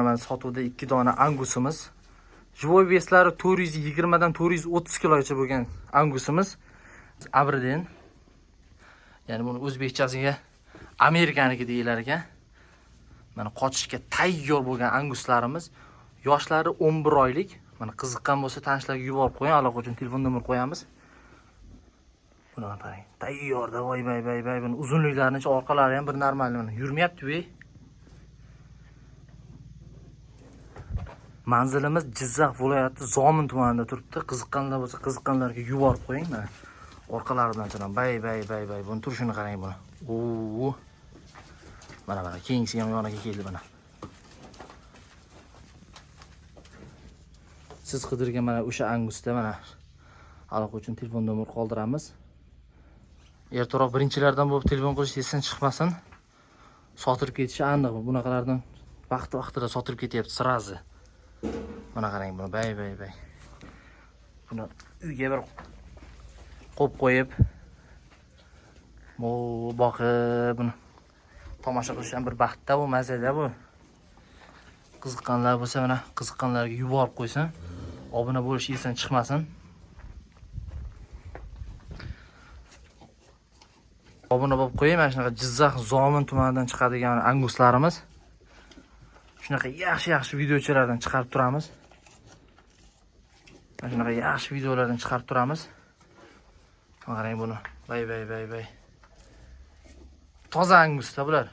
Mana sotuvda 2 dona angusimiz. Живой veslari 420 dan 430 kilogacha bo'lgan angusimiz. Aberdeen. Ya'ni buni o'zbekchasiga Amerikaniki deyilar ekan. Mana qochishga tayyor bo'lgan anguslarimiz. Yoshlari 11 oylik. Mana qiziqqan bo'lsa tanishlarga yuborib qo'ying, allaqachon telefon nomer qo'yamiz. Buni qarang. Tayyorda voy bay. Buni uzunliklarini, orqalari ham bir normal mana yurmayapti-ku. Manzilimiz Jizzax viloyati Zomin tumanida turibdi. Qiziqqanlar bo'lsa, qiziqqanlarga yuborib qo'ying. Mana orqalaridan chiran bay. Buni turishini qarang buni. Oo. Mana keyingisi ham yoniga keldi mana. Siz qidirgan mana o'sha angusda mana aloqa uchun telefon nomer qoldiramiz. Ertaroq birinchilardan bo'lib telefon qilish esdan chiqmasin. Sotirib ketishi aniq. Bunaqalardan vaqti-vaqtida sotirib ketyapti sirazi. Mana qarang buni bay. Buni uyga bir qo'yib boqib buni tomosha qilish ham bir baxtda bu, mazada bu. Qiziqqanlar bo'lsa mana qiziqqanlarga yuborib qo'ysin. Obuna bo'lish esdan chiqmasin. Obuna bo'lib qo'ying. Mana shunaqa Jizzax Zomin tumanidan chiqadigan anguslarimiz. Shunaqa yaxshi videochalardan chiqarib turamiz. Mana shunaqa yaxshi videolardan chiqarib turamiz. Qarang buni. Bay. Toza angusda bular.